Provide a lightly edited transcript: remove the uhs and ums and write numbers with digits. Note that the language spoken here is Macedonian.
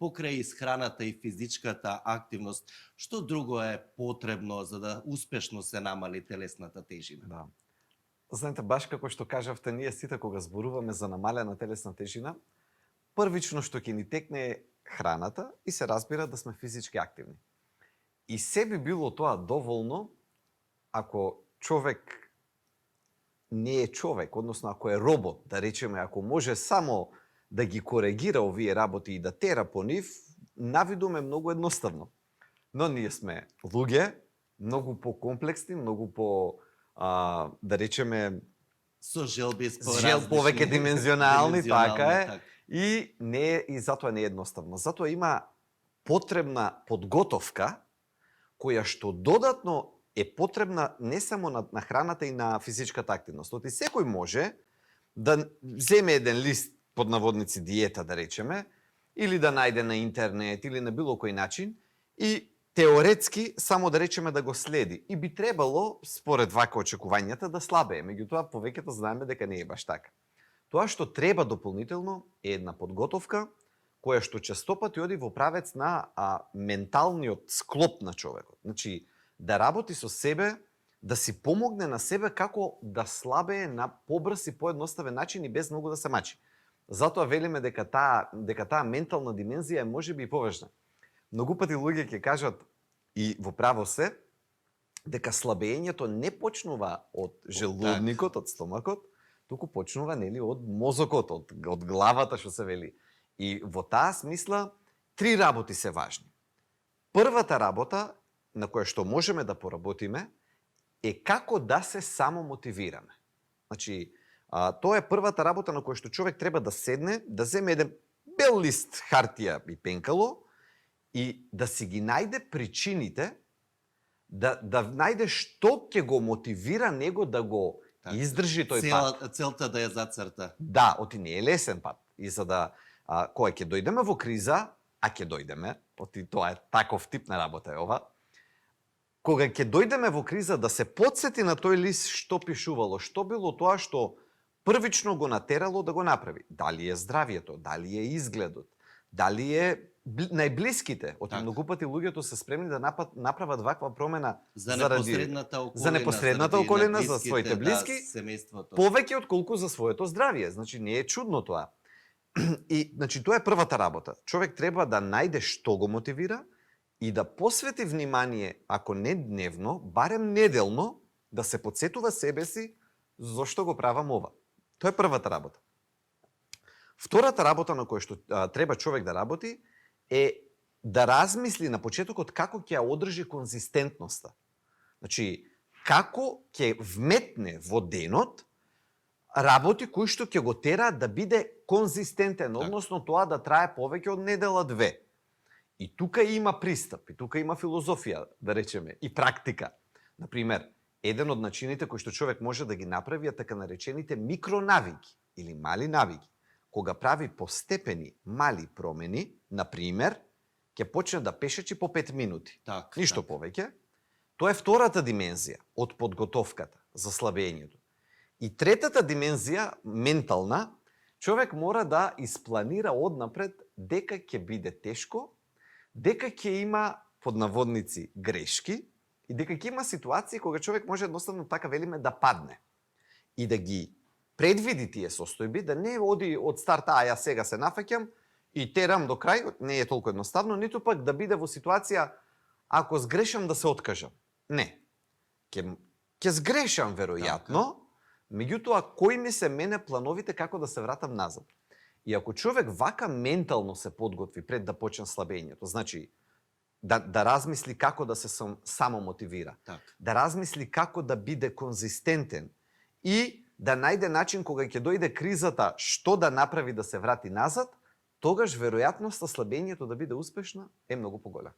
покрај исхраната и физичката активност, што друго е потребно за да успешно се намали телесната тежина? Да. Знаете, баш како што кажавте, ние сите кога зборуваме за намалена телесна тежина, првично што ќе ни текне е храната и се разбира да сме физички активни. И се би било тоа доволно ако човек не е човек, односно ако е робот, да речеме, ако може само да ги коригира овие работи и да тера по нив, навидум е многу едноставно. Но ние сме луѓе, многу по-комплексни, многу по, да речеме, Со желби, повеќе димензионални, така е. така. И затоа не е едноставно. Затоа има потребна подготовка која што додатно е потребна не само на храната и на физичката активност. Оти секој може да земе еден лист под наводници диета, да речеме, или да најде на интернет или на било кој начин и теоретски само да речеме да го следи. И би требало, според вака очекувањата, да слабее. Меѓутоа, повеќето знаеме дека не е баш така. Тоа што треба дополнително е една подготовка која што честопати оди во правец на менталниот склоп на човекот. Значи, да работи со себе, да си помогне на себе како да слабее на побрз и поедноставен начин и без многу да се мачи. Затоа велиме дека таа ментална димензија е можеби и поважна. Многу пати луѓе ќе кажат, и во право се, дека слабењето не почнува од желудникот, од стомакот, туку почнува нели од мозокот, од главата што се вели. И во таа смисла три работи се важни. Првата работа на која што можеме да поработиме е како да се самомотивираме. Значи, тоа е првата работа на која што човек треба да седне, да земе еден бел лист хартија и пенкало и да си ги најде причините, да најде што ќе го мотивира него да го издржи тој пат. Целта да ја зацрта. Да, оти не е лесен пат. И за да кога ќе дојдеме во криза, а ќе дојдеме, оти тоа е таков тип на работа е ова, кога ќе дојдеме во криза да се потсети на тој лист што пишувало, што било тоа што првично го натерало да го направи. Дали е здравието, дали е изгледот, дали е најблиските. Оти многу пати луѓето се спремни да направат ваква промена за непосредната околина, за своите блиски, семејството. Повеќе отколку за своето здравје. Значи не е чудно тоа. И значи тоа е првата работа. Човек треба да најде што го мотивира и да посвети внимание, ако не дневно, барем неделно, да се потсетува себе си зошто го правам ова. Тоа е првата работа. Втората работа на која што треба човек да работи е да размисли на почетокот како ќе ја одржи конзистентноста. Значи, како ќе вметне во денот работи кои што ќе го тераат да биде конзистентен, односно тоа да трае повеќе од недела-две. И тука има пристап, и тука има филозофија, да речеме, и практика. Например, еден од начините кои што човек може да ги направи е така наречените микронавики или мали навики. Кога прави постепени мали промени, например, ќе почне да пешачи по 5 минути. Ништо повеќе. Тоа е втората димензија од подготовката за слабењето. И третата димензија, ментална, човек мора да испланира однапред дека ќе биде тешко, дека ќе има под наводници грешки и дека ќе има ситуации кога човек може едноставно така велиме да падне. И да ги предвиди тие состојби, да не оди од старта, ја сега се нафаќам и терам до крај, не е толку едноставно, ниту пак да биде во ситуација ако сгрешам да се откажам. Не. Ќе сгрешам веројатно, меѓутоа кои ми се мене плановите како да се вратам назад. И ако човек вака ментално се подготви пред да почне слабењето, значи да размисли како да се самомотивира, да размисли како да биде конзистентен и да најде начин кога ќе дојде кризата што да направи да се врати назад, тогаш веројатноста слабењето да биде успешно е многу поголема.